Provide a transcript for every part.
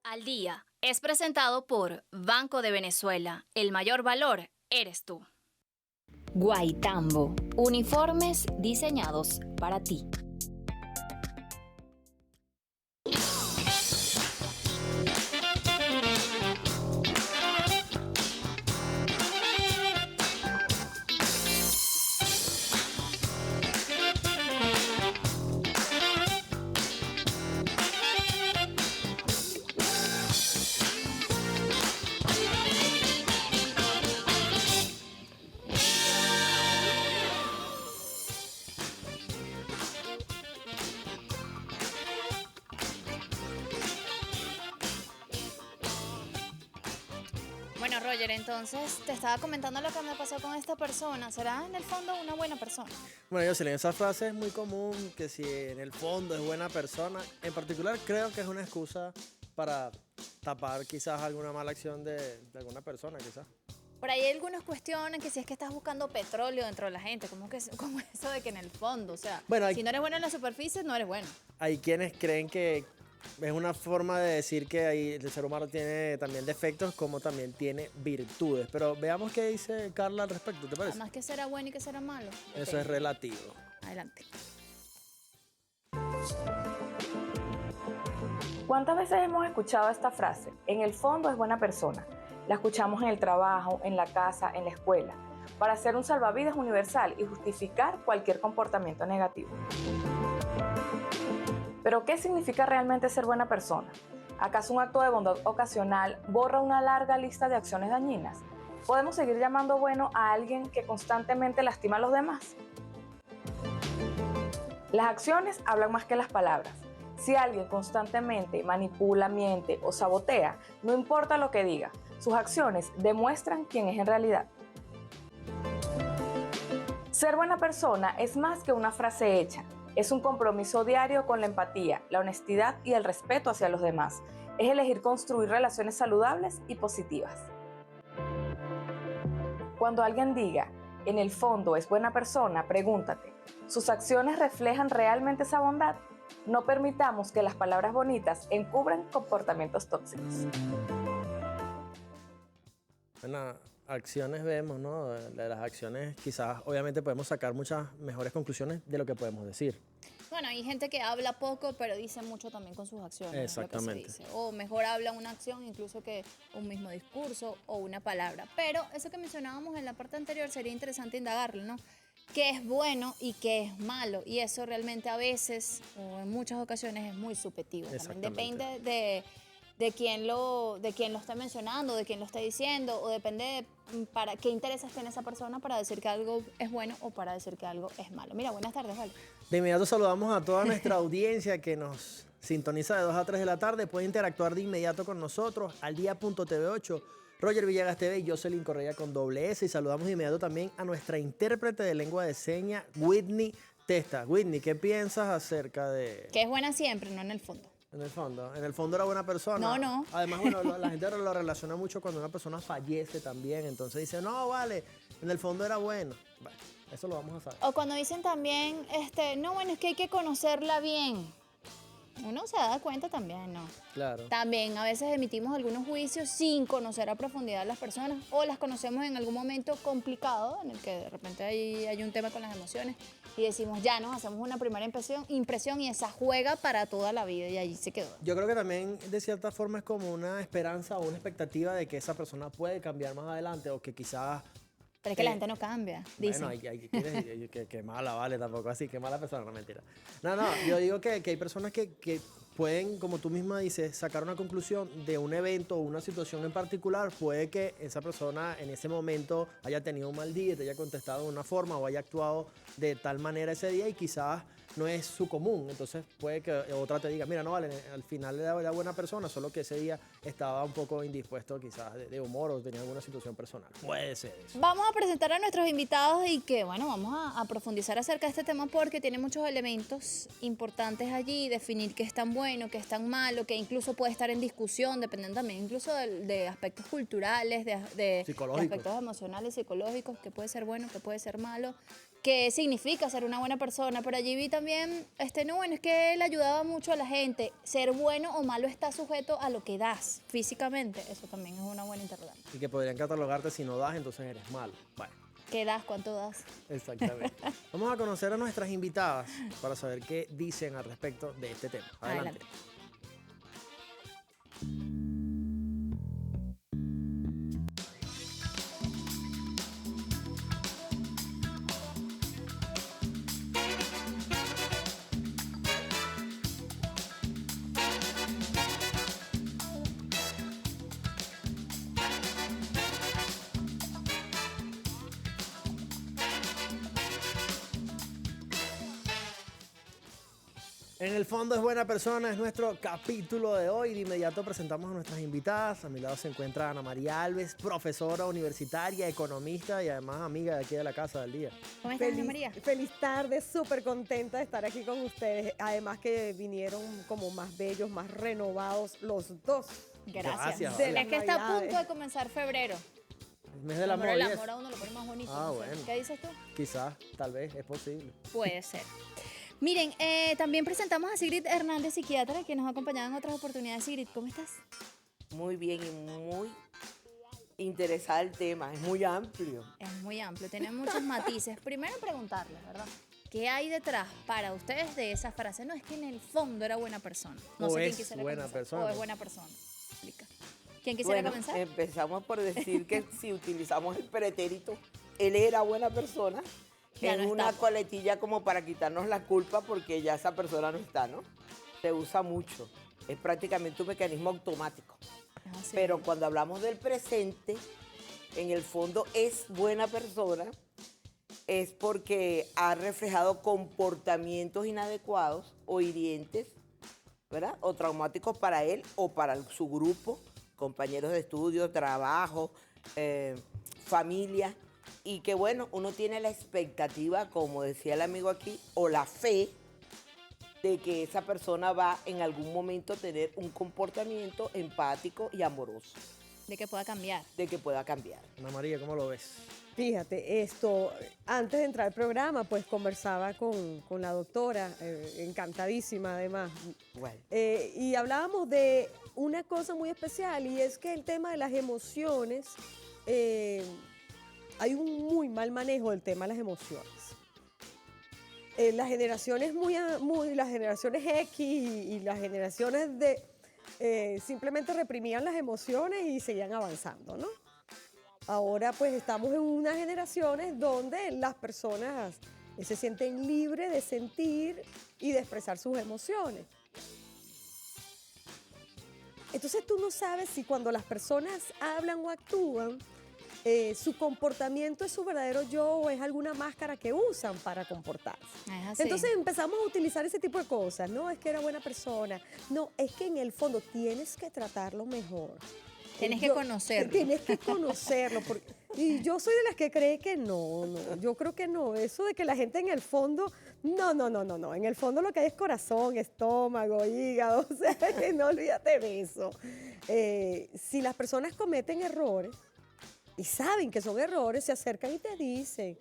Al Día es presentado por Banco de Venezuela. El mayor valor eres tú. Guaitambo. Uniformes diseñados para ti. Bueno, Roger, entonces te estaba comentando lo que me pasó con esta persona. ¿Será en el fondo una buena persona? Bueno, Jocelyn, esa frase es muy común, que si en el fondo es buena persona. En particular, creo que es una excusa para tapar quizás alguna mala acción de alguna persona, quizás. Por ahí hay algunas cuestiones que si es que estás buscando petróleo dentro de la gente, como eso de que en el fondo, o sea, Bueno, si no eres bueno en la superficie, no eres bueno. hay quienes creen que es una forma de decir que el ser humano tiene también defectos como también tiene virtudes. Pero veamos qué dice Carla al respecto, ¿te parece? Además, que será bueno y que será malo. Eso es Depende. relativo. Adelante. ¿Cuántas veces hemos escuchado esta frase? En el fondo es buena persona. La escuchamos en el trabajo, en la casa, en la escuela, para ser un salvavidas universal y justificar cualquier comportamiento negativo. ¿Pero qué significa realmente ser buena persona? ¿Acaso un acto de bondad ocasional borra una larga lista de acciones dañinas? ¿Podemos seguir llamando bueno a alguien que constantemente lastima a los demás? Las acciones hablan más que las palabras. Si alguien constantemente manipula, miente o sabotea, no importa lo que diga, sus acciones demuestran quién es en realidad. Ser buena persona es más que una frase hecha. Es un compromiso diario con la empatía, la honestidad y el respeto hacia los demás. Es elegir construir relaciones saludables y positivas. Cuando alguien diga, en el fondo es buena persona, pregúntate, ¿sus acciones reflejan realmente esa bondad? No permitamos que las palabras bonitas encubran comportamientos tóxicos. Bueno, acciones vemos, ¿no? De las acciones quizás obviamente podemos sacar muchas mejores conclusiones de lo que podemos decir. Bueno, hay gente que habla poco, pero dice mucho también con sus acciones. Exactamente. Es lo que se dice. O mejor habla una acción incluso que un mismo discurso o una palabra. Pero eso que mencionábamos en la parte anterior sería interesante indagarlo, ¿no? ¿Qué es bueno y qué es malo? Y eso realmente a veces, o en muchas ocasiones, es muy subjetivo. También depende de quién lo está mencionando, de quién lo está diciendo, o depende de para qué intereses tiene esa persona para decir que algo es bueno o para decir que algo es malo. Mira, buenas tardes, Vale. De inmediato saludamos a toda nuestra audiencia que nos sintoniza de 2 a 3 de la tarde. Puede interactuar de inmediato con nosotros al día.tv8, Roger Villegas TV y Jocelyn Correa con doble S. Y saludamos de inmediato también a nuestra intérprete de lengua de señas, Whitney Testa. Whitney, ¿qué piensas acerca de...? Que es buena siempre, no en el fondo. En el fondo era buena persona. No, no. Además, bueno, la gente lo relaciona mucho cuando una persona fallece también. Entonces dice, no, vale, en el fondo era bueno. Bueno, eso lo vamos a saber. O cuando dicen también, no, bueno, es que hay que conocerla bien. Uno se da cuenta también, ¿no? Claro. También a veces emitimos algunos juicios sin conocer a profundidad a las personas o las conocemos en algún momento complicado en el que de repente hay un tema con las emociones y decimos, ya nos hacemos una primera impresión y esa juega para toda la vida y allí se quedó. Yo creo que también de cierta forma es como una esperanza o una expectativa de que esa persona puede cambiar más adelante o que quizás... Pero es que la gente no cambia, dicen. Bueno, que mala, vale, tampoco así, que mala persona, no, mentira. No, yo digo que hay personas que pueden, como tú misma dices, sacar una conclusión de un evento o una situación en particular. Puede que esa persona en ese momento haya tenido un mal día y te haya contestado de una forma o haya actuado de tal manera ese día y quizás no es su común. Entonces puede que otra te diga, mira, no vale, al final era buena persona, solo que ese día estaba un poco indispuesto quizás de humor o tenía alguna situación personal. Puede ser eso. Vamos a presentar a nuestros invitados y que, bueno, vamos a profundizar acerca de este tema porque tiene muchos elementos importantes allí, definir qué es tan bueno, qué es tan malo, que incluso puede estar en discusión, dependiendo también incluso de aspectos culturales, de aspectos emocionales, psicológicos, que puede ser bueno, que puede ser malo. qué significa ser una buena persona. Pero allí vi también, no, bueno, es que él ayudaba mucho a la gente. Ser bueno o malo está sujeto a lo que das físicamente. Eso también es una buena interrogante. Y que podrían catalogarte si no das, entonces eres malo. Bueno, ¿Qué das? ¿Cuánto das? exactamente. Vamos a conocer a nuestras invitadas para saber qué dicen al respecto de este tema. Adelante. En el fondo es buena persona, es nuestro capítulo de hoy. De inmediato presentamos a nuestras invitadas. A mi lado se encuentra Ana María Alves, profesora universitaria, economista y además amiga de aquí de la casa del día. ¿Cómo estás, Ana María? Feliz tarde, súper contenta de estar aquí con ustedes. Además que vinieron como más bellos, más renovados los dos. Gracias. De Es las que está a Navidades. punto de comenzar febrero. El mes del amor. El y amor eso. a uno lo pone más bonito. Ah, no sé. bueno. ¿Qué dices tú? Quizás, tal vez, es posible. Puede ser. Miren, también presentamos a Sigrid Hernández, psiquiatra, que nos ha acompañado en otras oportunidades. Sigrid, ¿cómo estás? Muy bien y muy interesada el tema, es muy amplio. Es muy amplio, tiene muchos matices. Primero preguntarles, ¿verdad? ¿Qué hay detrás para ustedes de esa frase? No, es que en el fondo era buena persona. No O sé quién es quisiera buena comenzar. persona. O es buena persona. Explica. ¿Quién quisiera Bueno, comenzar? empezamos por decir que si utilizamos el pretérito, él era buena persona, Ya en no una está. coletilla como para quitarnos la culpa porque ya esa persona no está, ¿no? Se usa mucho, es prácticamente un mecanismo automático. Ah, sí. Pero cuando hablamos del presente, en el fondo es buena persona, es porque ha reflejado comportamientos inadecuados o hirientes, ¿verdad? O traumáticos para él o para su grupo, compañeros de estudio, trabajo, familia. Y que bueno, uno tiene la expectativa, como decía el amigo aquí, o la fe de que esa persona va en algún momento a tener un comportamiento empático y amoroso, De que pueda cambiar. de que pueda cambiar. Ana María, ¿cómo lo ves? Fíjate, antes de entrar al programa, pues conversaba con la doctora, encantadísima además. Bueno, Y hablábamos de una cosa muy especial y es que el tema de las emociones, hay un muy mal manejo del tema de las emociones. Las generaciones las generaciones X y las generaciones de simplemente reprimían las emociones y seguían avanzando, ¿no? Ahora pues estamos en unas generaciones donde las personas se sienten libres de sentir y de expresar sus emociones. Entonces tú no sabes si cuando las personas hablan o actúan, su comportamiento es su verdadero yo o es alguna máscara que usan para comportarse. Es así. Entonces empezamos a utilizar ese tipo de cosas. No, es que era buena persona. No, es que en el fondo tienes que tratarlo mejor. Tienes que conocerlo. Tienes que conocerlo. Y yo soy de las que cree que no, yo creo que no. Eso de que la gente en el fondo, no. En el fondo lo que hay es corazón, estómago, hígado. O sea, no olvídate de eso. Si las personas cometen errores y saben que son errores, se acercan y te dicen,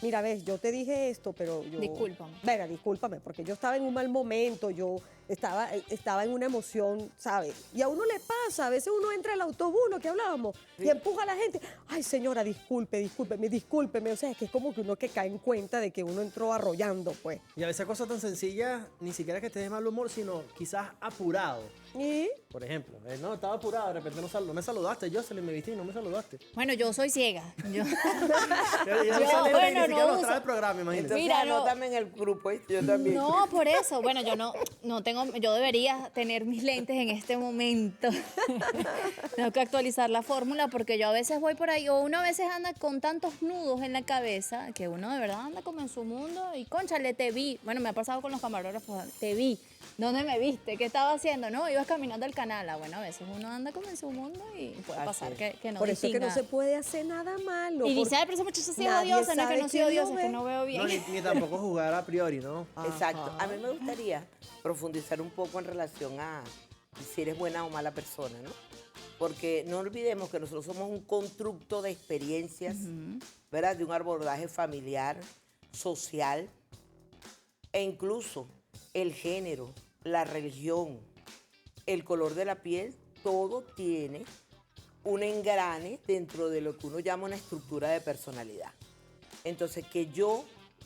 mira, ves, yo te dije esto, pero yo... Discúlpame. Venga, discúlpame, porque yo estaba en un mal momento, yo estaba en una emoción, ¿sabes? Y a uno le pasa, a veces uno entra al autobús, lo que hablábamos, y empuja a la gente. Ay, señora, discúlpeme. O sea, es que es como que uno que cae en cuenta de que uno entró arrollando, pues. Y a veces cosas tan sencillas, ni siquiera que estés de mal humor, sino quizás apurado. Y Por ejemplo, no, estaba apurado, de repente no me saludaste, Jocelyn, me viste y no me saludaste. Bueno, yo soy ciega. Yo... Ni bueno, siquiera no mostraba uso. el programa, imagínate. entonces Mira, no. anótame en el grupo, ¿viste? Yo también. No, por eso. Bueno, yo no tengo, yo debería tener mis lentes en este momento. Tengo que actualizar la fórmula porque yo a veces voy por ahí, o uno a veces anda con tantos nudos en la cabeza que uno de verdad anda como en su mundo y cónchale, te vi. Bueno, me ha pasado con los camarógrafos, te vi. ¿Dónde me viste? ¿Qué estaba haciendo? No, ibas caminando al canal. Ah, bueno, a veces uno anda como en su mundo y puede Así pasar es. que no por eso es que no distinga. se puede hacer nada malo. Y dice, porque ay, pero esa muchacha sí es nadie odiosa, no es que sabe no soy quién lo odiosa, es que ve. no veo bien. No, ni tampoco jugar a priori, ¿no? Exacto. A mí me gustaría profundizar un poco en relación a si eres buena o mala persona, ¿no? Porque no olvidemos que nosotros somos un constructo de experiencias, ¿verdad? De un abordaje familiar, social e incluso el género, la religión, el color de la piel, todo tiene un engrane dentro de lo que uno llama una estructura de personalidad. Entonces, que yo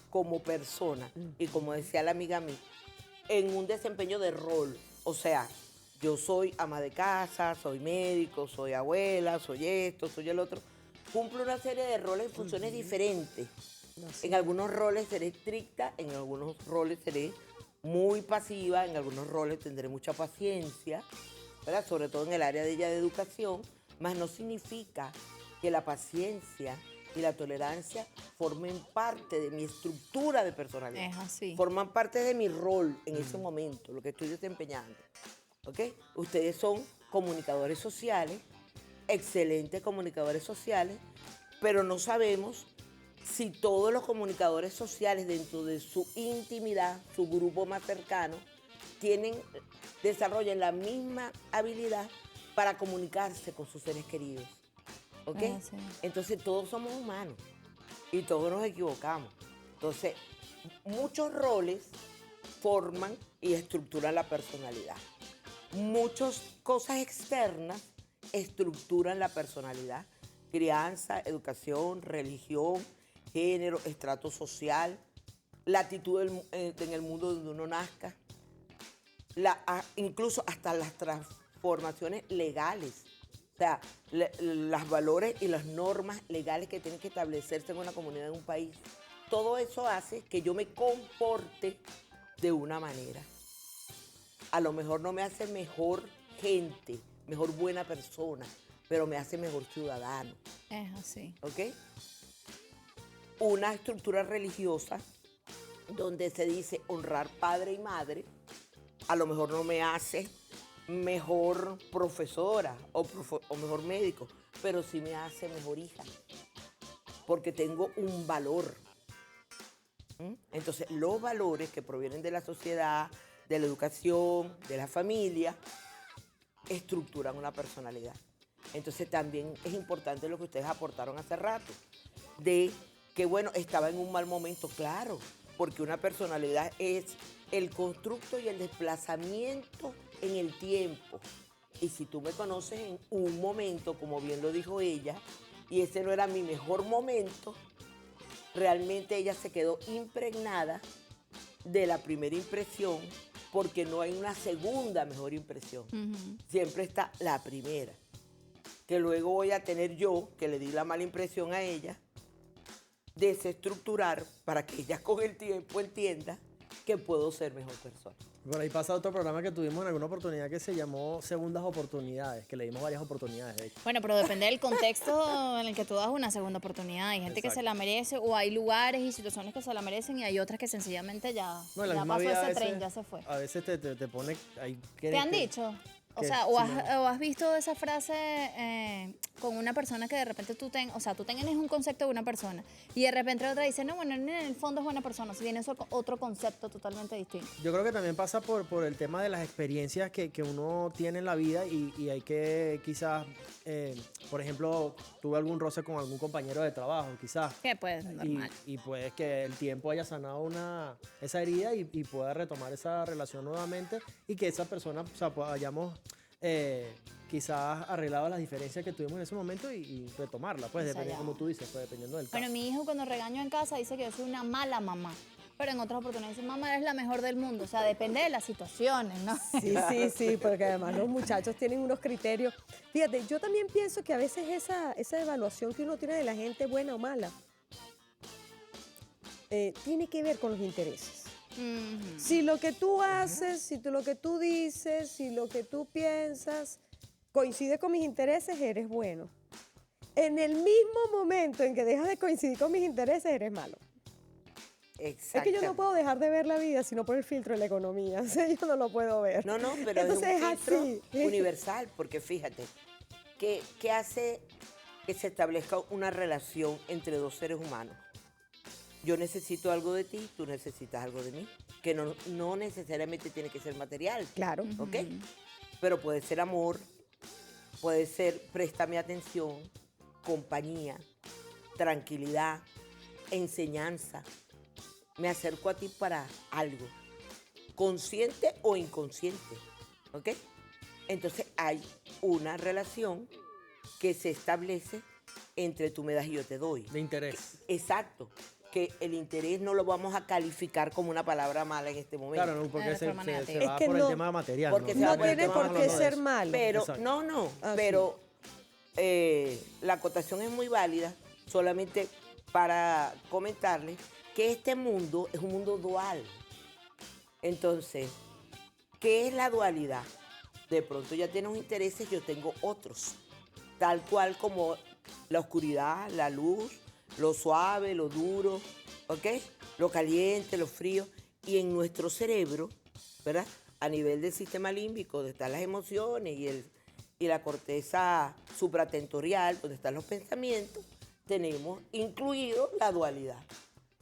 como persona, y como decía la amiga mí, en un desempeño de rol, o sea, yo soy ama de casa, soy médico, soy abuela, soy esto, soy el otro, cumplo una serie de roles y funciones diferentes. En algunos roles seré estricta, en algunos roles seré muy pasiva, en algunos roles tendré mucha paciencia, ¿verdad? Sobre todo en el área de ella de educación, mas no significa que la paciencia y la tolerancia formen parte de mi estructura de personalidad. Es así. Forman parte de mi rol en ese momento, lo que estoy desempeñando. ¿Ok? Ustedes son comunicadores sociales, excelentes comunicadores sociales, pero no sabemos si todos los comunicadores sociales dentro de su intimidad, su grupo más cercano, desarrollan la misma habilidad para comunicarse con sus seres queridos. ¿Ok? Sí. Entonces todos somos humanos y todos nos equivocamos. Entonces, muchos roles forman y estructuran la personalidad. Muchas cosas externas estructuran la personalidad. Crianza, educación, religión, género, estrato social, la actitud en el mundo donde uno nazca, incluso hasta las transformaciones legales. O sea, los valores y las normas legales que tienen que establecerse en una comunidad, en un país. Todo eso hace que yo me comporte de una manera. A lo mejor no me hace mejor gente, mejor buena persona, pero me hace mejor ciudadano. Es así. ¿Ok? Una estructura religiosa donde se dice honrar padre y madre, a lo mejor no me hace mejor profesora o mejor médico, pero sí me hace mejor hija, porque tengo un valor. Entonces, los valores que provienen de la sociedad, de la educación, de la familia, estructuran una personalidad. Entonces, también es importante lo que ustedes aportaron hace rato, de que, bueno, estaba en un mal momento, claro, porque una personalidad es el constructo y el desplazamiento en el tiempo. Y si tú me conoces en un momento, como bien lo dijo ella, y ese no era mi mejor momento, realmente ella se quedó impregnada de la primera impresión, porque no hay una segunda mejor impresión. Siempre está la primera, que luego voy a tener yo, que le di la mala impresión a ella, desestructurar para que ella con el tiempo entienda que puedo ser mejor persona. Por ahí pasa otro programa que tuvimos en alguna oportunidad que se llamó Segundas Oportunidades, que le dimos varias oportunidades, de hecho. Bueno, pero depende del contexto en el que tú das una segunda oportunidad. Hay gente que se la merece, o hay lugares y situaciones que se la merecen, y hay otras que sencillamente ya, No, en la ya misma pasó vida ese a veces- tren, ya se fue. A veces te pone ahí. ¿Te han dicho? O que sea, si o has visto esa frase con una persona que de repente tú tienes un concepto de una persona y de repente otra dice, no, bueno, en el fondo es buena persona, si tiene otro concepto totalmente distinto. Yo creo que también pasa por el tema de las experiencias que uno tiene en la vida y hay que quizás, por ejemplo, tuve algún roce con algún compañero de trabajo, quizás. Que pues, normal. Y puede que el tiempo haya sanado esa herida y pueda retomar esa relación nuevamente y que esa persona, o sea, pues, hayamos quizás arreglado las diferencias que tuvimos en ese momento y retomarla, pues, dependiendo, como tú dices, pues, dependiendo del caso. Bueno, mi hijo cuando regaño en casa dice que yo soy una mala mamá. Pero en otras oportunidades dice, mamá, eres la mejor del mundo. O sea, depende de las situaciones, ¿no? Sí, porque además los muchachos tienen unos criterios. Fíjate, yo también pienso que a veces esa evaluación que uno tiene de la gente buena o mala tiene que ver con los intereses. Si lo que tú haces, si lo que tú dices, si lo que tú piensas coincide con mis intereses, eres bueno. En el mismo momento en que dejas de coincidir con mis intereses, eres malo. Es que yo no puedo dejar de ver la vida sino por el filtro de la economía. O sea, yo no lo puedo ver. No, pero entonces es un es filtro así. universal, porque fíjate, ¿qué hace que se establezca una relación entre dos seres humanos? Yo necesito algo de ti, tú necesitas algo de mí, que no necesariamente tiene que ser material. Claro. ¿Ok? Pero puede ser amor, puede ser préstame atención, compañía, tranquilidad, enseñanza. me acerco a ti para algo, consciente o inconsciente, ¿ok? Entonces hay una relación que se establece entre tú me das y yo te doy. De interés. Exacto, que el interés no lo vamos a calificar como una palabra mala en este momento. Claro, no, porque de se forma negativa. va Es que por el no- tema material. porque se ¿no? va No por el tiene tema por qué hablando de ser eso. malo. Pero, Exacto. no, Ah, pero la acotación es muy válida, solamente para comentarles que este mundo es un mundo dual. Entonces, ¿qué es la dualidad? De pronto ya tienes unos intereses, yo tengo otros. Tal cual como la oscuridad, la luz, lo suave, lo duro, ¿ok? Lo caliente, lo frío. Y en nuestro cerebro, ¿verdad? A nivel del sistema límbico, donde están las emociones y la corteza supratentorial, donde están los pensamientos, tenemos incluido la dualidad.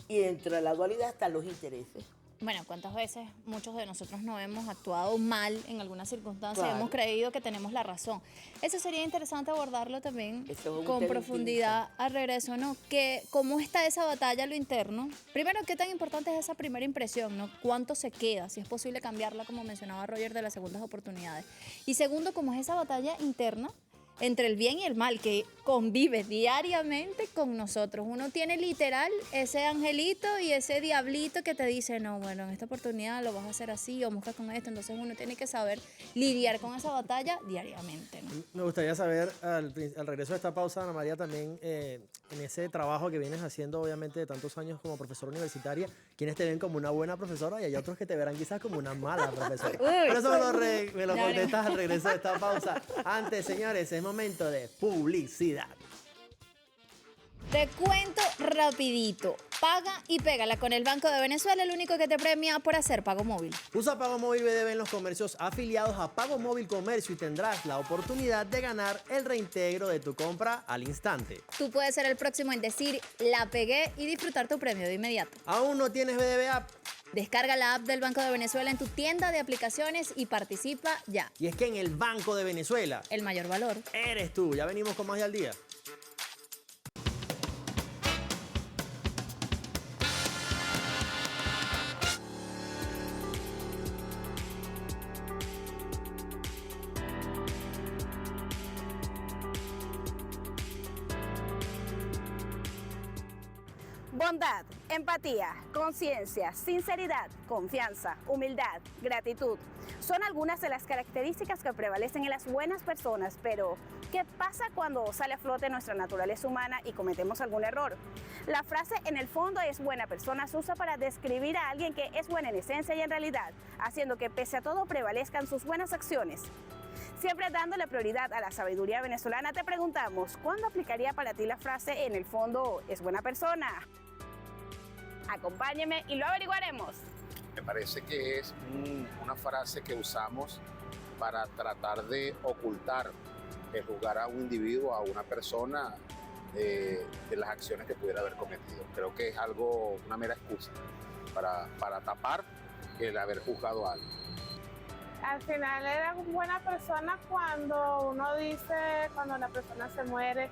Y dentro de la dualidad están los intereses. Bueno, ¿cuántas veces muchos de nosotros no hemos actuado mal en alguna circunstancia y Claro. hemos creído que tenemos la razón? Eso sería interesante abordarlo también Eso es un con tema profundidad al regreso, ¿no? Que cómo está esa batalla a lo interno. Primero, ¿qué tan importante es esa primera impresión, ¿no? ¿Cuánto se queda? Si es posible cambiarla, como mencionaba Roger, de las segundas oportunidades. Y segundo, ¿cómo es esa batalla interna entre el bien y el mal que convive diariamente con nosotros? Uno tiene literal ese angelito y ese diablito que te dice, no, bueno, en esta oportunidad lo vas a hacer así o buscas con esto. Entonces uno tiene que saber lidiar con esa batalla diariamente, ¿no? Me gustaría saber, al regreso de esta pausa, Ana María, también en ese trabajo que vienes haciendo, obviamente, de tantos años como profesora universitaria, quienes te ven como una buena profesora y hay otros que te verán quizás como una mala profesora. Pero eso me lo Ya contestas al regreso de esta pausa. Antes, señores, es momento de publicidad. Te cuento rapidito. Paga y pégala con el Banco de Venezuela, el único que te premia por hacer pago móvil. Usa Pago Móvil BDB en los comercios afiliados a Pago Móvil Comercio y tendrás la oportunidad de ganar el reintegro de tu compra al instante. Tú puedes ser el próximo en decir, la pegué y disfrutar tu premio de inmediato. ¿Aún no tienes BDB App? Descarga la app del Banco de Venezuela en tu tienda de aplicaciones y participa ya. Y es que en el Banco de Venezuela El mayor valor. eres tú. Ya venimos con más de al día. Bondad, empatía, conciencia, sinceridad, confianza, humildad, gratitud. Son algunas de las características que prevalecen en las buenas personas, pero ¿qué pasa cuando sale a flote nuestra naturaleza humana y cometemos algún error? La frase en el fondo es buena persona se usa para describir a alguien que es buena en esencia y en realidad, haciendo que pese a todo prevalezcan sus buenas acciones. Siempre dándole prioridad a la sabiduría venezolana, te preguntamos, ¿cuándo aplicaría para ti la frase en el fondo es buena persona? Acompáñeme y lo averiguaremos. Me parece que es una frase que usamos para tratar de ocultar el juzgar a un individuo, a una persona, de las acciones que pudiera haber cometido. Creo que es algo, una mera excusa para tapar el haber juzgado a alguien. Al final era buena persona cuando uno dice, cuando la persona se muere,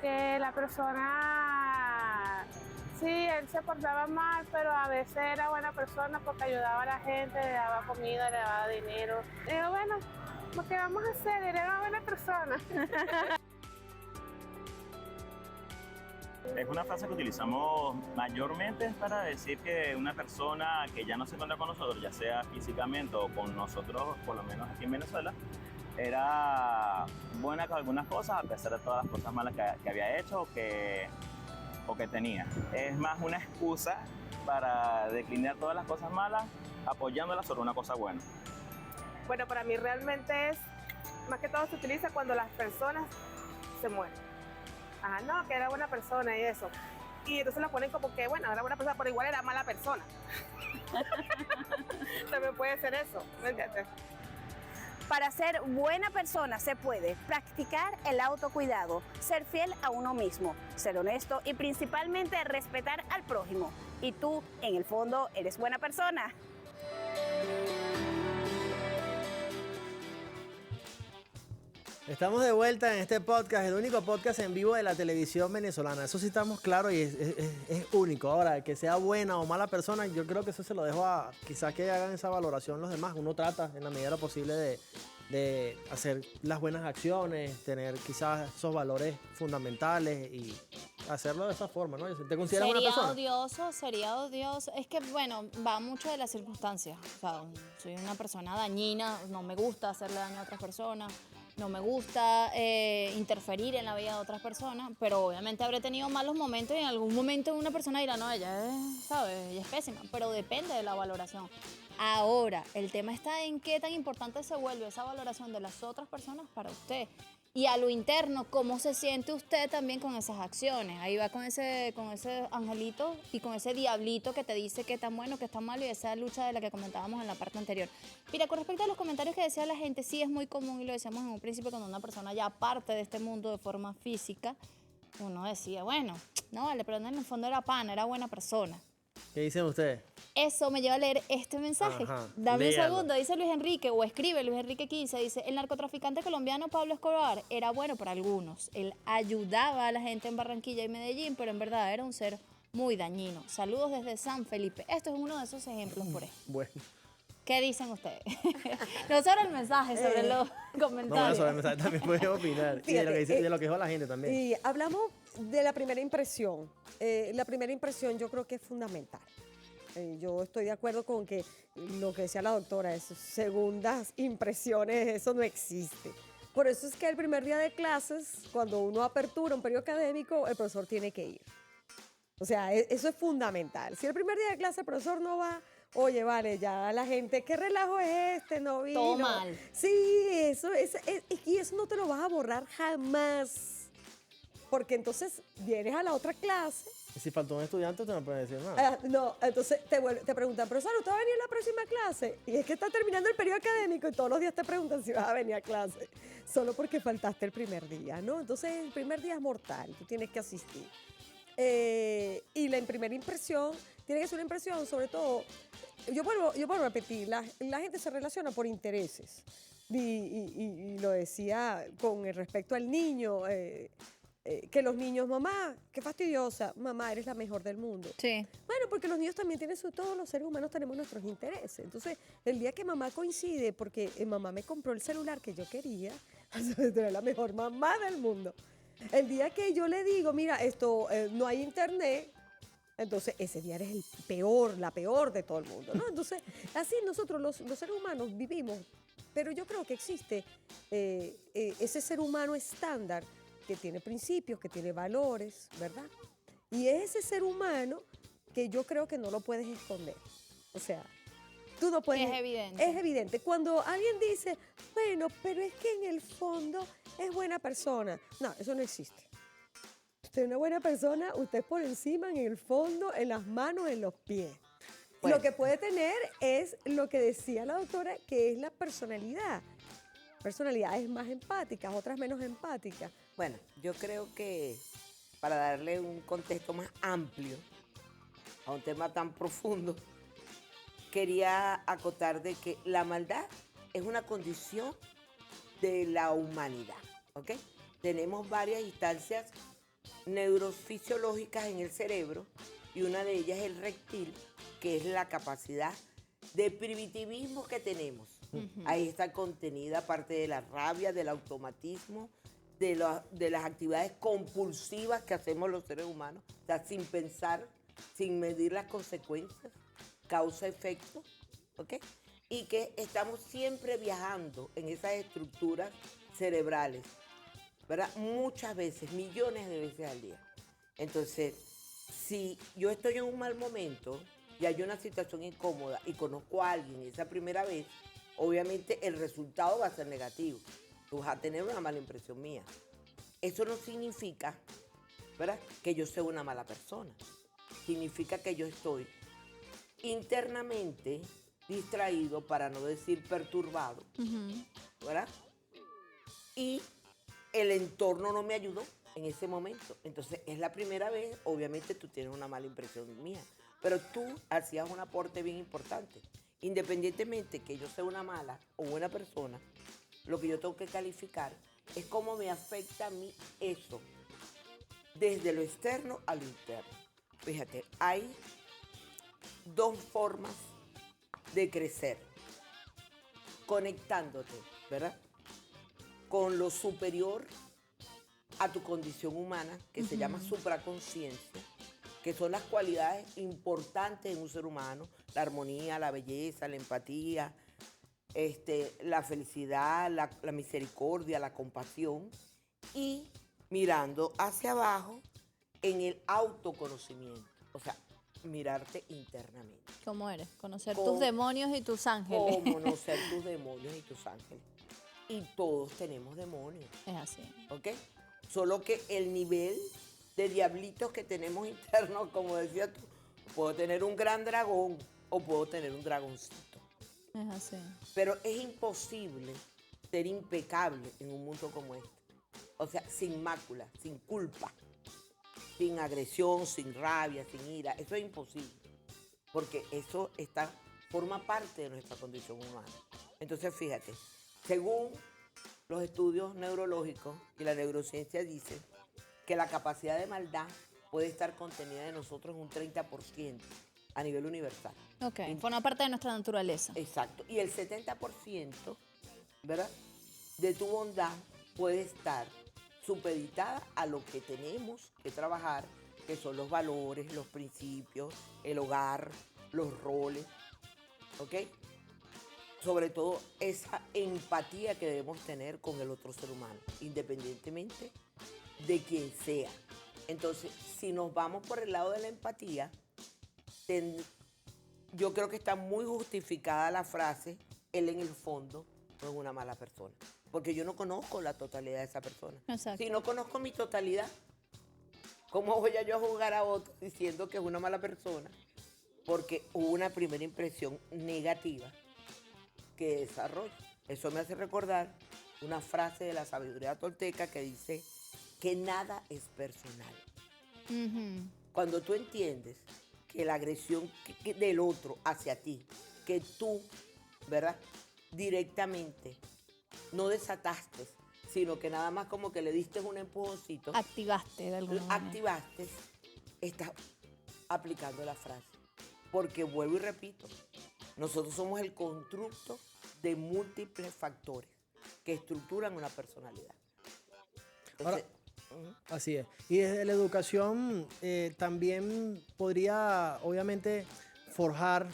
que la persona, sí, él se portaba mal, pero a veces era buena persona porque ayudaba a la gente, le daba comida, le daba dinero. Digo, bueno, lo que vamos a hacer, era una buena persona. Es una frase que utilizamos mayormente para decir que una persona que ya no se encuentra con nosotros, ya sea físicamente o con nosotros, por lo menos aquí en Venezuela, era buena con algunas cosas a pesar de todas las cosas malas que había hecho o que tenía. Es más una excusa para declinar todas las cosas malas apoyándolas sobre una cosa buena. Bueno, para mí realmente es, más que todo se utiliza cuando las personas se mueren. Ajá, no, que era buena persona y eso. Y entonces lo ponen como que, bueno, era buena persona, pero igual era mala persona. También puede ser eso, ¿me entiendes? Para ser buena persona se puede practicar el autocuidado, ser fiel a uno mismo, ser honesto y principalmente respetar al prójimo. Y tú, en el fondo, eres buena persona. Estamos de vuelta en este podcast, el único podcast en vivo de la televisión venezolana. Eso sí estamos claros y es único. Ahora, que sea buena o mala persona, yo creo que eso se lo dejo a quizás que hagan esa valoración los demás. Uno trata en la medida de lo posible de hacer las buenas acciones, tener quizás esos valores fundamentales y hacerlo de esa forma, ¿no? ¿Te consideras buena persona? Sería odioso. Es que, bueno, va mucho de las circunstancias. O sea, soy una persona dañina, no me gusta hacerle daño a otras personas. No me gusta interferir en la vida de otras personas, pero obviamente habré tenido malos momentos y en algún momento una persona dirá, no, ella es, ¿sabes? Ella es pésima, pero depende de la valoración. Ahora, el tema está en qué tan importante se vuelve esa valoración de las otras personas para usted. Y a lo interno, cómo se siente usted también con esas acciones. Ahí va con ese angelito y con ese diablito que te dice qué tan bueno, qué tan malo y esa lucha de la que comentábamos en la parte anterior. Mira, con respecto a los comentarios que decía la gente, sí es muy común y lo decíamos en un principio cuando una persona ya parte de este mundo de forma física, uno decía, bueno, no vale, pero en el fondo era pana, era buena persona. ¿Qué dicen ustedes? Eso me lleva a leer este mensaje. Ajá, Dame léalo. un segundo, dice Luis Enrique, o escribe Luis Enrique 15, dice, el narcotraficante colombiano Pablo Escobar era bueno para algunos. Él ayudaba a la gente en Barranquilla y Medellín, pero en verdad era un ser muy dañino. Saludos desde San Felipe. Esto es uno de esos ejemplos por ejemplo. Bueno. ¿Qué dicen ustedes? No sobre el mensaje, sobre los No, comentarios. sobre el mensaje también puedes opinar. Y de lo que dice, de lo que dijo la gente también. Y hablamos de la primera impresión. La primera impresión yo creo que es fundamental. Yo estoy de acuerdo con que lo que decía la doctora, es segundas impresiones, eso no existe. Por eso es que el primer día de clases, cuando uno apertura un periodo académico, el profesor tiene que ir. O sea, eso es fundamental. Si el primer día de clase el profesor no va, oye, vale, ya la gente, ¿qué relajo es este? No vino. Todo mal. Sí, y eso no te lo vas a borrar jamás. Porque entonces vienes a la otra clase. Y si faltó un estudiante, usted no puede decir nada. No, entonces te preguntan, profesor, ¿usted va a venir a la próxima clase? Y es que está terminando el periodo académico y todos los días te preguntan si vas a venir a clase. Solo porque faltaste el primer día, ¿no? Entonces el primer día es mortal, tú tienes que asistir. Y la primera impresión, tiene que ser una impresión, sobre todo, yo vuelvo a repetir, la gente se relaciona por intereses. Y lo decía con respecto al niño, que los niños, mamá, qué fastidiosa, mamá, eres la mejor del mundo. Sí. Bueno, porque los niños también tienen todos los seres humanos tenemos nuestros intereses. Entonces, el día que mamá coincide, porque mamá me compró el celular que yo quería, es la mejor mamá del mundo. El día que yo le digo, mira, esto no hay internet, entonces ese día eres la peor de todo el mundo, ¿no? Entonces, así nosotros los seres humanos vivimos, pero yo creo que existe ese ser humano estándar que tiene principios, que tiene valores, ¿verdad? Y es ese ser humano que yo creo que no lo puedes esconder. O sea, tú no puedes... Es evidente. Es evidente. Cuando alguien dice, bueno, pero es que en el fondo es buena persona. No, eso no existe. Usted es una buena persona, usted es por encima, en el fondo, en las manos, en los pies. Bueno. Lo que puede tener es lo que decía la doctora, que es la personalidad. Personalidades más empáticas, otras menos empáticas. Bueno, yo creo que para darle un contexto más amplio a un tema tan profundo, quería acotar de que la maldad es una condición de la humanidad, ¿ok? Tenemos varias instancias neurofisiológicas en el cerebro y una de ellas es el reptil, que es la capacidad de primitivismo que tenemos. Ahí está contenida parte de la rabia, del automatismo, de las actividades compulsivas que hacemos los seres humanos, o sea, sin pensar, sin medir las consecuencias, causa-efecto, ¿ok? Y que estamos siempre viajando en esas estructuras cerebrales, ¿verdad? Muchas veces, millones de veces al día. Entonces, si yo estoy en un mal momento y hay una situación incómoda y conozco a alguien esa primera vez, obviamente el resultado va a ser negativo. Tú vas a tener una mala impresión mía. Eso no significa, ¿verdad?, que yo sea una mala persona. Significa que yo estoy internamente distraído, para no decir perturbado, ¿verdad? Y el entorno no me ayudó en ese momento. Entonces, es la primera vez, obviamente tú tienes una mala impresión mía, pero tú hacías un aporte bien importante. Independientemente que yo sea una mala o buena persona, lo que yo tengo que calificar es cómo me afecta a mí eso, desde lo externo a lo interno. Fíjate, hay dos formas de crecer, conectándote, ¿verdad? Con lo superior a tu condición humana, que se llama supraconsciencia, que son las cualidades importantes en un ser humano: la armonía, la belleza, la empatía, la felicidad, la misericordia, la compasión, y mirando hacia abajo en el autoconocimiento, o sea, mirarte internamente. ¿Cómo eres? Conocer tus demonios y tus ángeles. Conocer tus demonios y tus ángeles. Y todos tenemos demonios. Es así. ¿Ok? Solo que el nivel de diablitos que tenemos internos, como decías tú, puedo tener un gran dragón o puedo tener un dragoncito. Es así. Pero es imposible ser impecable en un mundo como este. O sea, sin mácula, sin culpa, sin agresión, sin rabia, sin ira. Eso es imposible. Porque eso forma parte de nuestra condición humana. Entonces, fíjate, según los estudios neurológicos y la neurociencia dicen que la capacidad de maldad puede estar contenida en nosotros un 30% a nivel universal. Ok, forma parte de nuestra naturaleza. Exacto. Y el 70%, ¿verdad?, de tu bondad puede estar supeditada a lo que tenemos que trabajar, que son los valores, los principios, el hogar, los roles, ¿ok? Sobre todo esa empatía que debemos tener con el otro ser humano, independientemente de quien sea. Entonces, si nos vamos por el lado de la empatía, yo creo que está muy justificada la frase: él en el fondo no es una mala persona. Porque yo no conozco la totalidad de esa persona. Exacto. Si no conozco mi totalidad, ¿cómo voy a yo a juzgar a otro diciendo que es una mala persona? Porque hubo una primera impresión negativa que desarrolla. Eso me hace recordar una frase de la sabiduría tolteca que dice que nada es personal. Cuando tú entiendes que la agresión del otro hacia ti, que tú, ¿verdad?, directamente no desataste, sino que nada más como que le diste un empujoncito. Activaste de alguna manera. Activaste, estás aplicando la frase. Porque vuelvo y repito, nosotros somos el constructo de múltiples factores que estructuran una personalidad. Entonces, Así es. Y desde la educación también podría, obviamente, forjar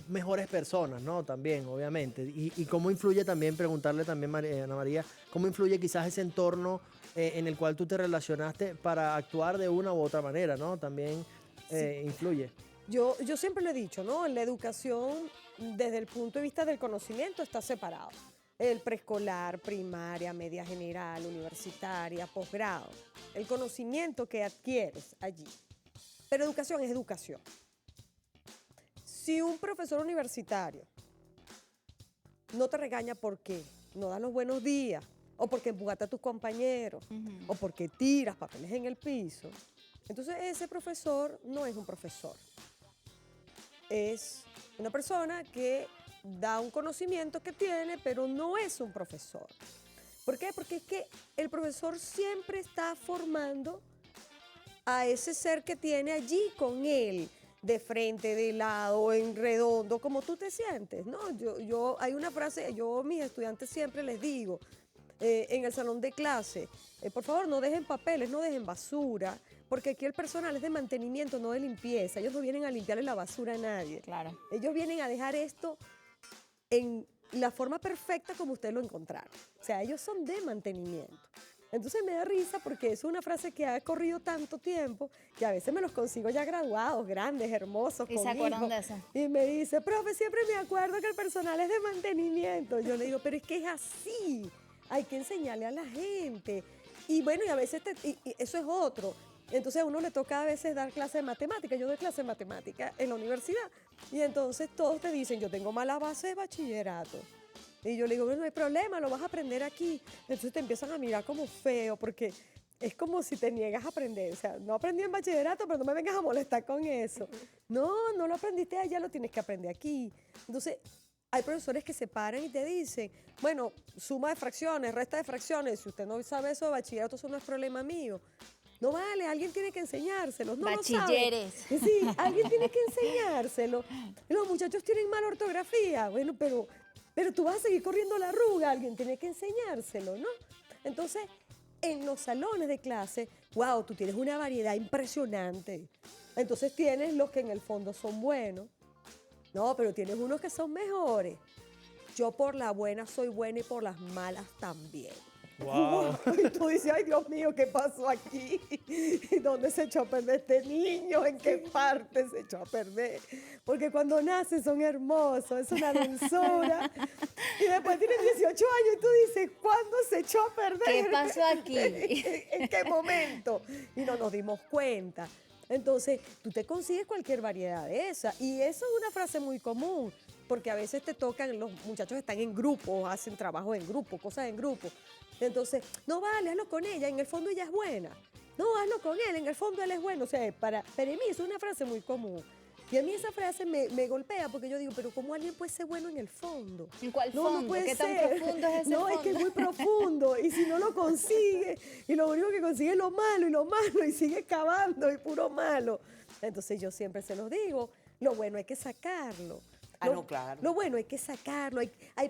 mejores personas, ¿no? También, obviamente. Y cómo influye también, preguntarle también a Ana María, cómo influye quizás ese entorno en el cual tú te relacionaste para actuar de una u otra manera, ¿no? También influye. Yo siempre lo he dicho, ¿no? La educación, desde el punto de vista del conocimiento, está separado. El preescolar, primaria, media general, universitaria, posgrado. El conocimiento que adquieres allí. Pero educación es educación. Si un profesor universitario no te regaña porque no da los buenos días, o porque empujaste a tus compañeros, o porque tiras papeles en el piso, entonces ese profesor no es un profesor. Es una persona que da un conocimiento que tiene, pero no es un profesor. ¿Por qué? Porque es que el profesor siempre está formando a ese ser que tiene allí con él, de frente, de lado, en redondo, como tú te sientes, ¿no? Hay una frase, yo a mis estudiantes siempre les digo, en el salón de clase, por favor, no dejen papeles, no dejen basura, porque aquí el personal es de mantenimiento, no de limpieza. Ellos no vienen a limpiarle la basura a nadie. Claro. Ellos vienen a dejar esto en la forma perfecta como ustedes lo encontraron. O sea, ellos son de mantenimiento. Entonces me da risa porque es una frase que ha corrido tanto tiempo que a veces me los consigo ya graduados, grandes, hermosos, ¿Y con se acuerdan hijos. de eso? Y me dice, profe, siempre me acuerdo que el personal es de mantenimiento. Yo le digo, pero es que es así. Hay que enseñarle a la gente. Y bueno, y a veces y eso es otro. Entonces a uno le toca a veces dar clase de matemática. Yo doy clase de matemática en la universidad. Y entonces todos te dicen, yo tengo mala base de bachillerato. Y yo le digo, bueno, no hay problema, lo vas a aprender aquí. Entonces te empiezan a mirar como feo, porque es como si te niegas a aprender. O sea, no aprendí en bachillerato, pero no me vengas a molestar con eso. No, no lo aprendiste allá, lo tienes que aprender aquí. Entonces, Hay profesores que se paran y te dicen, bueno, suma de fracciones, resta de fracciones, si usted no sabe eso de bachillerato, eso no es problema mío. No vale, alguien tiene que enseñárselo. No lo sabe. Bachilleres. Sí, alguien tiene que enseñárselo. Los muchachos tienen mala ortografía. Bueno, pero tú vas a seguir corriendo la arruga, alguien tiene que enseñárselo, ¿no? Entonces, en los salones de clase, wow, tú tienes una variedad impresionante. Entonces tienes los que en el fondo son buenos. No, pero tienes unos que son mejores. Yo por la buena soy buena y por las malas también. Wow. Y tú dices, ay Dios mío, ¿qué pasó aquí? ¿Dónde se echó a perder este niño? ¿En qué parte se echó a perder? Porque cuando nacen son hermosos, es una dulzura. Y después tienen 18 años y tú dices, ¿cuándo se echó a perder? ¿Qué pasó aquí? ¿En qué momento? Y no nos dimos cuenta. Entonces, tú te consigues cualquier variedad de esa. Y eso es una frase muy común, porque a veces te tocan, los muchachos están en grupo, hacen trabajo en grupo, cosas en grupo. Entonces, no vale, hazlo con ella, en el fondo ella es buena. No, hazlo con él, en el fondo él es bueno. O sea, para mí es una frase muy común. Y a mí esa frase me golpea porque yo digo, pero ¿cómo alguien puede ser bueno en el fondo? ¿En cuál No, fondo? no puede ¿Qué tan ser. profundo es ese No, fondo? es que es muy profundo. Y si no lo consigue, y lo único que consigue es lo malo, y sigue cavando, y puro malo. Entonces yo siempre se los digo, lo bueno hay que sacarlo. No, claro. Lo bueno hay que sacarlo,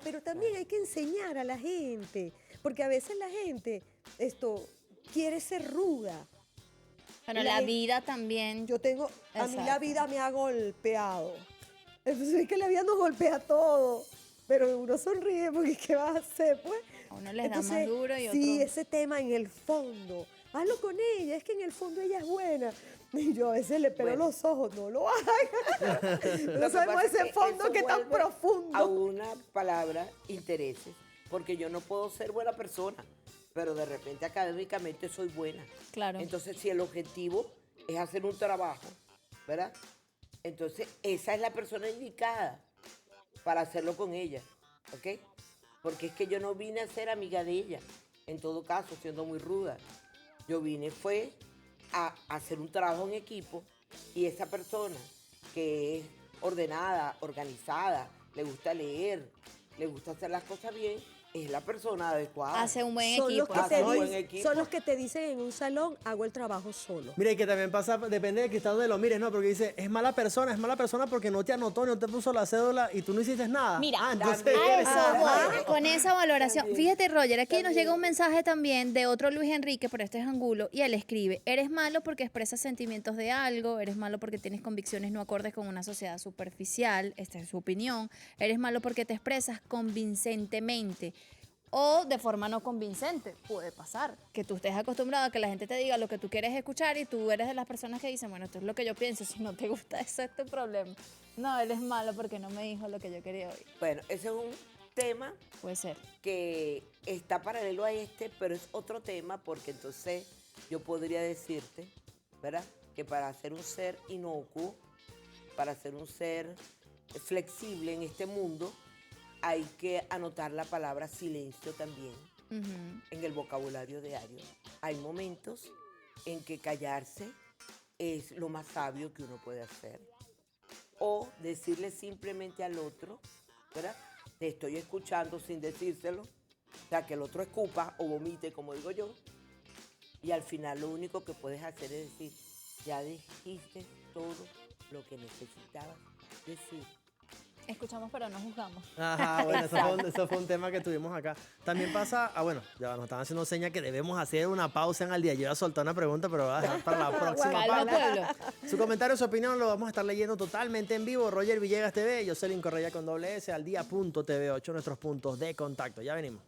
pero también hay que enseñar a la gente, porque a veces la gente quiere ser ruda. Bueno, La la gente- vida también. A mí la Exacto. vida me ha golpeado. Entonces es que la vida nos golpea todo, pero uno sonríe porque ¿qué vas a hacer? Pues A uno les da más duro y sí, otro- ese tema en el fondo, hazlo con ella, es que en el fondo ella es buena. Y yo a veces le pelo Bueno. los ojos, no lo hagas. Lo No que sabemos pasa es ese que fondo eso que es tan vuelve profundo. A una palabra, intereses, porque yo no puedo ser buena persona, pero de repente académicamente soy buena. Claro. Entonces, si el objetivo es hacer un trabajo, ¿verdad? Entonces, esa es la persona indicada para hacerlo con ella, ¿ok? Porque es que yo no vine a ser amiga de ella, en todo caso, siendo muy ruda. Yo vine fue a hacer un trabajo en equipo y esa persona que es ordenada, organizada, le gusta leer, le gusta hacer las cosas bien, es la persona adecuada. Hace un buen Son los, equipo. que Hace te un buen dicen, equipo. son los que te dicen en un salón, hago el trabajo solo. Mira, y que también pasa, depende de que está donde lo mires, ¿no? Porque dice, es mala persona porque no te anotó, no te puso la cédula y tú no hiciste nada. Mira, entonces también. a eres eso mala. voy, con esa valoración. También. Fíjate, Roger, aquí nos llega un mensaje también de otro Luis Enrique, pero este es Angulo, y él escribe, eres malo porque expresas sentimientos de algo, eres malo porque tienes convicciones no acordes con una sociedad superficial, esta es su opinión, eres malo porque te expresas convincentemente. O de forma no convincente, puede pasar. Que tú estés acostumbrado a que la gente te diga lo que tú quieres escuchar y tú eres de las personas que dicen, bueno, esto es lo que yo pienso, si no te gusta, eso es tu problema. No, él es malo porque no me dijo lo que yo quería oír. Bueno, ese es un tema Puede ser. que está paralelo a este, pero es otro tema porque entonces yo podría decirte, ¿verdad? Que para ser un ser inocuo, para ser un ser flexible en este mundo, hay que anotar la palabra silencio también Ujú. en el vocabulario diario. Hay momentos en que callarse es lo más sabio que uno puede hacer. O decirle simplemente al otro, ¿verdad? Te estoy escuchando sin decírselo. O sea, que el otro escupa o vomite, como digo yo. Y al final lo único que puedes hacer es decir, ya dijiste todo lo que necesitabas decir. Escuchamos pero no juzgamos. Ajá, bueno, eso fue un tema que tuvimos acá. También pasa, bueno, ya nos estaban haciendo señas que debemos hacer una pausa en el día. Yo iba a soltar una pregunta, pero voy a dejar para la próxima Calma, parte. pueblo. Su comentario, su opinión lo vamos a estar leyendo totalmente en vivo. Roger Villegas TV, Jocelyn Correa con doble S, al día.tv, 8 nuestros puntos de contacto. Ya venimos.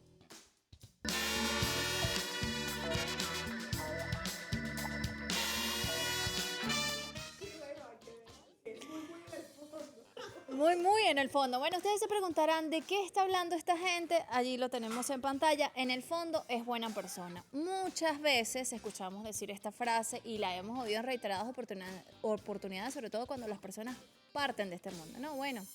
Muy en el fondo. Bueno, ustedes se preguntarán de qué está hablando esta gente. Allí lo tenemos en pantalla. En el fondo es buena persona. Muchas veces escuchamos decir esta frase y la hemos oído en reiteradas oportunidades, sobre todo cuando las personas parten de este mundo. No, bueno,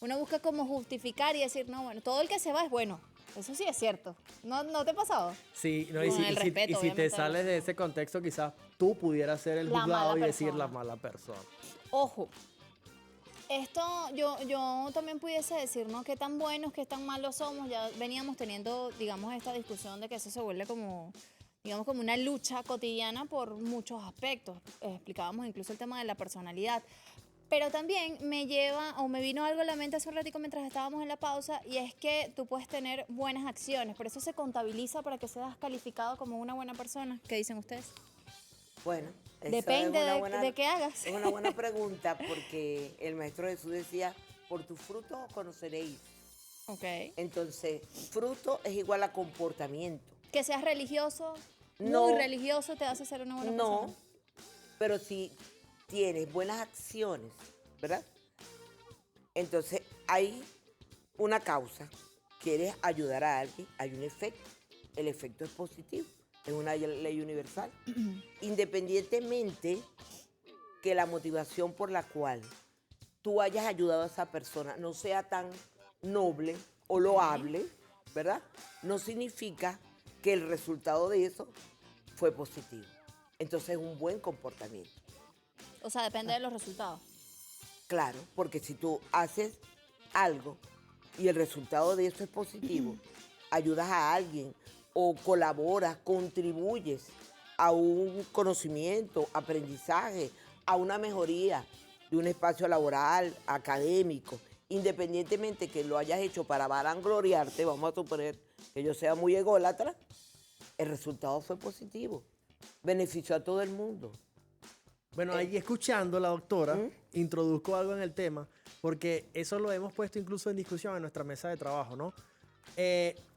uno busca como justificar y decir, no, bueno, todo el que se va es bueno. Eso sí es cierto. ¿No te ha pasado? Sí, no, Con el respeto, y si te obviamente, sales de ese contexto, quizás tú pudieras ser el La juzgado mala y decir persona. la mala persona. Ojo, Esto yo también pudiese decir, ¿no? Qué tan buenos, qué tan malos somos. Ya veníamos teniendo, digamos, esta discusión de que eso se vuelve como, digamos, como una lucha cotidiana por muchos aspectos. Explicábamos incluso el tema de la personalidad. Pero también me lleva, o me vino algo a la mente hace un ratico mientras estábamos en la pausa, y es que tú puedes tener buenas acciones, por eso se contabiliza para que seas calificado como una buena persona. ¿Qué dicen ustedes? Bueno, esa Depende es una de, buena- de qué hagas. Es una buena pregunta porque el Maestro Jesús decía, por tus frutos os conoceréis. Ok. Entonces, fruto es igual a comportamiento. Que seas religioso, No. muy religioso, te hace ser una buena No, persona. pero si tienes buenas acciones, ¿verdad? Entonces hay una causa, quieres ayudar a alguien, hay un efecto. El efecto es positivo, es una ley universal. Independientemente que la motivación por la cual tú hayas ayudado a esa persona no sea tan noble o loable, ¿verdad? No significa que el resultado de eso fue positivo. Entonces es un buen comportamiento. O sea, depende de los resultados. Claro, porque si tú haces algo y el resultado de eso es positivo, ayudas a alguien o colaboras, contribuyes a un conocimiento, aprendizaje, a una mejoría de un espacio laboral, académico, independientemente que lo hayas hecho para vangloriarte, vamos a suponer que yo sea muy ególatra, el resultado fue positivo, benefició a todo el mundo. Bueno, ahí escuchando la doctora, introduzco algo en el tema, porque eso lo hemos puesto incluso en discusión en nuestra mesa de trabajo, ¿no?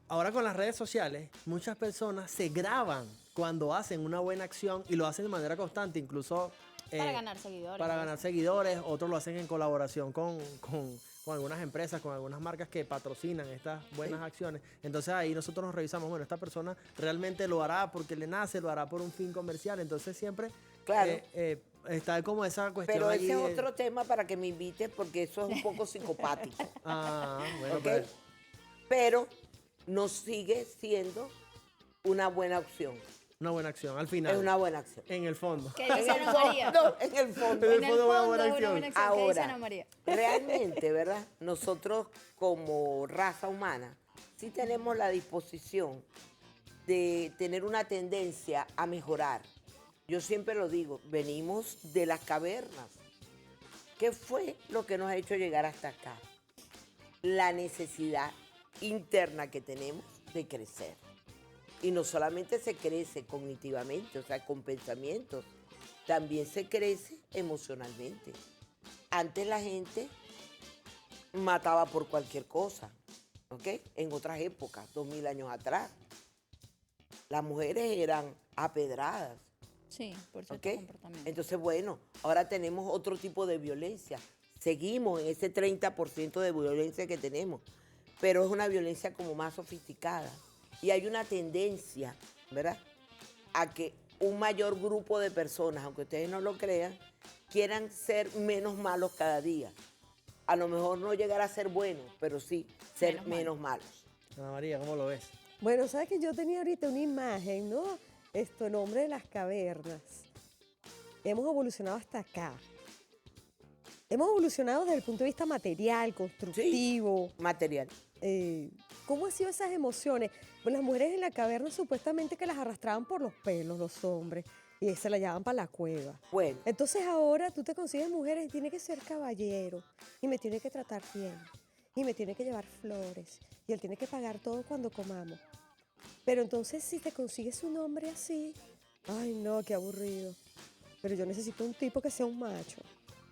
Ahora con las redes sociales, muchas personas se graban cuando hacen una buena acción y lo hacen de manera constante, incluso Para ganar seguidores. para ganar seguidores, otros lo hacen en colaboración con algunas empresas, con algunas marcas que patrocinan estas buenas acciones. Entonces ahí nosotros nos revisamos, bueno, esta persona realmente lo hará porque le nace, lo hará por un fin comercial, entonces siempre Claro. está como esa cuestión Pero allí ese es de- otro tema para que me invites porque eso es un poco psicopático. Ah, bueno, ¿Ok? pero- Pero no sigue siendo una buena opción. una buena acción, al final. Es una buena acción. En el fondo. ¿Qué dice Ana María? No, en el fondo. En el En el fondo, una fondo buena es una acción. buena acción. ¿Qué dice Ana Ahora, María? realmente, ¿verdad? Nosotros como raza humana sí tenemos la disposición de tener una tendencia a mejorar. Yo siempre lo digo, venimos de las cavernas. ¿Qué fue lo que nos ha hecho llegar hasta acá? La necesidad interna que tenemos de crecer. Y no solamente se crece cognitivamente, o sea, con pensamientos, también se crece emocionalmente. Antes la gente mataba por cualquier cosa, ¿ok? En otras épocas, 2000 años atrás, las mujeres eran apedradas, Sí, por cierto ¿ok? comportamiento. Entonces, bueno, ahora tenemos otro tipo de violencia. Seguimos en ese 30% de violencia que tenemos, pero es una violencia como más sofisticada. Y hay una tendencia, ¿verdad?, a que un mayor grupo de personas, aunque ustedes no lo crean, quieran ser menos malos cada día. A lo mejor no llegar a ser buenos, pero sí ser menos malos. Ana María, ¿cómo lo ves? Bueno, sabes que yo tenía ahorita una imagen, ¿no? Esto, el hombre de las cavernas. Hemos evolucionado hasta acá. Hemos evolucionado desde el punto de vista material, constructivo. Material. ¿Cómo han sido esas emociones? Pues las mujeres en la caverna supuestamente que las arrastraban por los pelos, los hombres, y se las llevaban para la cueva. Bueno, Entonces ahora tú te consigues mujeres y tiene que ser caballero, y me tiene que tratar bien, y me tiene que llevar flores, y él tiene que pagar todo cuando comamos. Pero entonces si te consigues un hombre así, ay no, qué aburrido. Pero yo necesito un tipo que sea un macho.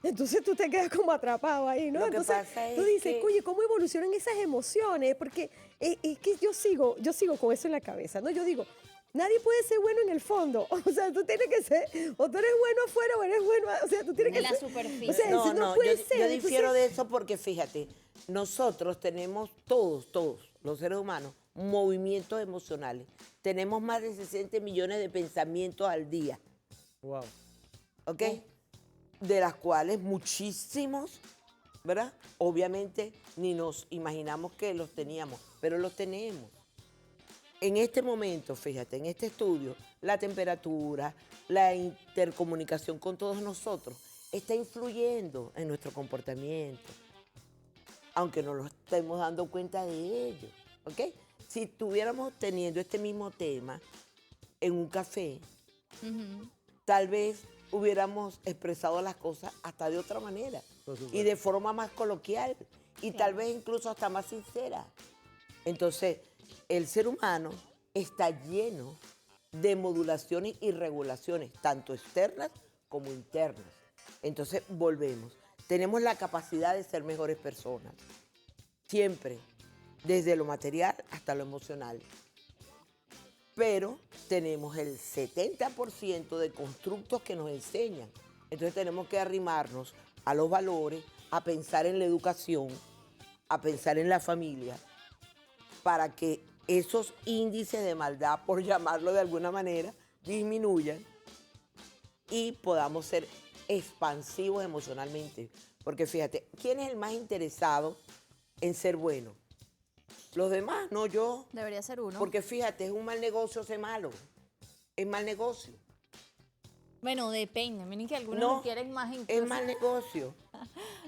Entonces tú te quedas como atrapado ahí, ¿no? Lo que Entonces pasa tú es dices, que- oye, ¿cómo evolucionan esas emociones? Porque es que yo sigo con eso en la cabeza, ¿no? Yo digo, nadie puede ser bueno en el fondo. O sea, tú tienes que ser, o tú eres bueno afuera o eres bueno, o sea, tú tienes En que la ser. superficie. O sea, no, eso no no, puede yo, ser. yo difiero Entonces, de eso porque fíjate, nosotros tenemos todos los seres humanos, movimientos emocionales. Tenemos más de 60 millones de pensamientos al día, Wow. ¿ok? De las cuales muchísimos, ¿verdad? Obviamente ni nos imaginamos que los teníamos, pero los tenemos. En este momento, fíjate, en este estudio, la temperatura, la intercomunicación con todos nosotros está influyendo en nuestro comportamiento, aunque no lo estemos dando cuenta de ello, ¿ok? Si estuviéramos teniendo este mismo tema en un café, tal vez hubiéramos expresado las cosas hasta de otra manera y de forma más coloquial y tal vez incluso hasta más sincera. Entonces, el ser humano está lleno de modulaciones y regulaciones, tanto externas como internas. Entonces, volvemos. Tenemos la capacidad de ser mejores personas, siempre, desde lo material hasta lo emocional. Pero tenemos el 70% de constructos que nos enseñan. Entonces tenemos que arrimarnos a los valores, a pensar en la educación, a pensar en la familia, para que esos índices de maldad, por llamarlo de alguna manera, disminuyan y podamos ser expansivos emocionalmente. Porque fíjate, ¿quién es el más interesado en ser bueno? Los demás, no yo. Debería ser uno. Porque fíjate, es un mal negocio ser malo. Es mal negocio. Bueno, depende. Miren que algunos No, lo quieren más incluso. es mal negocio.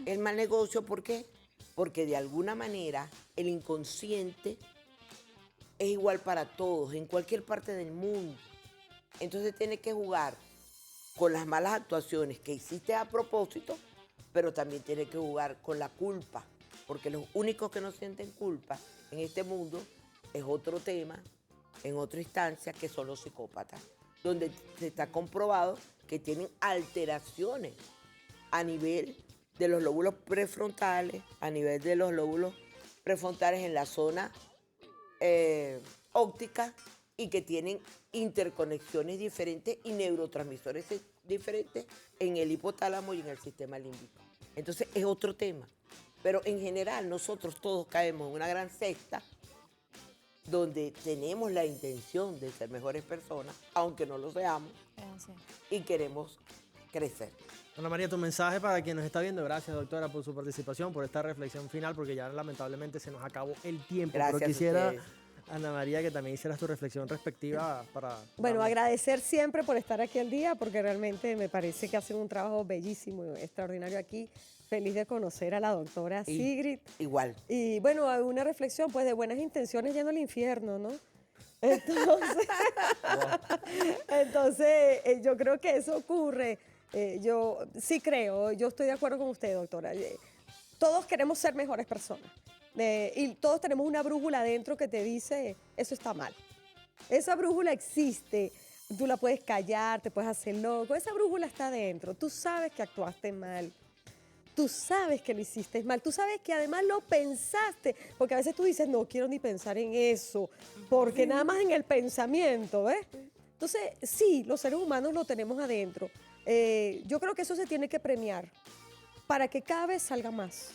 Es mal negocio, ¿por qué? Porque de alguna manera el inconsciente es igual para todos, en cualquier parte del mundo. Entonces tienes que jugar con las malas actuaciones que hiciste a propósito, pero también tienes que jugar con la culpa, porque los únicos que no sienten culpa en este mundo es otro tema, en otra instancia, que son los psicópatas, donde se está comprobado que tienen alteraciones a nivel de los lóbulos prefrontales, a nivel de los lóbulos prefrontales en la zona óptica, y que tienen interconexiones diferentes y neurotransmisores diferentes en el hipotálamo y en el sistema límbico. Entonces es otro tema. Pero en general nosotros todos caemos en una gran cesta donde tenemos la intención de ser mejores personas, aunque no lo seamos, y queremos crecer. Ana María, tu mensaje para quien nos está viendo. Gracias, doctora, por su participación, por esta reflexión final, porque ya lamentablemente se nos acabó el tiempo. Gracias. Pero quisiera, a ustedes. Ana María, que también hicieras tu reflexión respectiva para... Bueno, agradecer siempre por estar aquí al día, porque realmente me parece que hacen un trabajo bellísimo y extraordinario aquí. Feliz de conocer a la doctora Sigrid. Igual. Y bueno, una reflexión pues de buenas intenciones yendo al infierno, ¿no? Entonces, yo creo que eso ocurre. Yo sí creo, yo estoy de acuerdo con usted, doctora. Todos queremos ser mejores personas. Y todos tenemos una brújula adentro que te dice, eso está mal. Esa brújula existe. Tú la puedes callar, te puedes hacer loco. Esa brújula está adentro. Tú sabes que actuaste mal. Tú sabes que lo hiciste mal, tú sabes que además lo pensaste, porque a veces tú dices, no quiero ni pensar en eso, porque nada más en el pensamiento, ¿ves? Entonces, sí, los seres humanos lo tenemos adentro. Yo creo que eso se tiene que premiar para que cada vez salga más.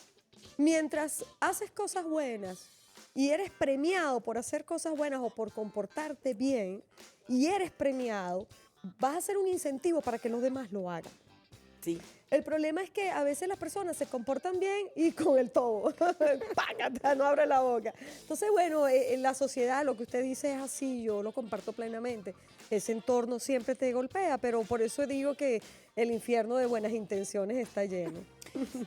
Mientras haces cosas buenas y eres premiado por hacer cosas buenas o por comportarte bien, y eres premiado, vas a ser un incentivo para que los demás lo hagan. Sí. El problema es que a veces las personas se comportan bien y con el todo, ¡págata! No abre la boca. Entonces, bueno, en la sociedad lo que usted dice es así, yo lo comparto plenamente. Ese entorno siempre te golpea, pero por eso digo que el infierno de buenas intenciones está lleno.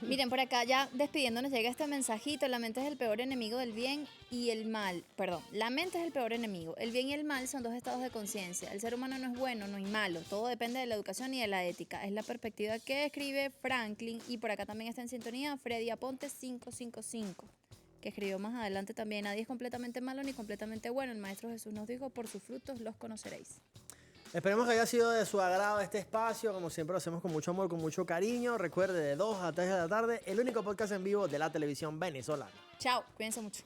Miren, por acá ya despidiéndonos llega este mensajito: la mente es el peor enemigo del bien y el mal. Perdón, la mente es el peor enemigo. El bien y el mal son dos estados de conciencia. El ser humano no es bueno, no es malo. Todo depende de la educación y de la ética. Es la perspectiva que escribe Franklin. Y por acá también está en sintonía Freddy Aponte 555, que escribió más adelante también: nadie es completamente malo ni completamente bueno. El Maestro Jesús nos dijo, por sus frutos los conoceréis. Esperemos que haya sido de su agrado este espacio. Como siempre lo hacemos con mucho amor, con mucho cariño. Recuerde, de 2 a 3 de la tarde, el único podcast en vivo de la televisión venezolana. Chao, cuídense mucho.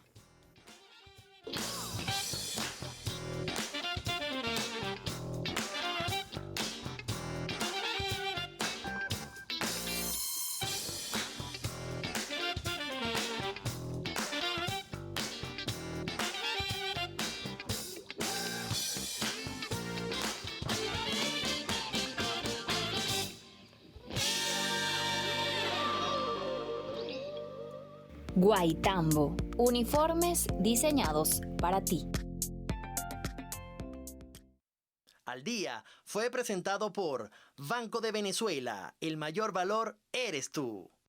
Guaitambo, uniformes diseñados para ti. al Día fue presentado por Banco de Venezuela. El mayor valor eres tú.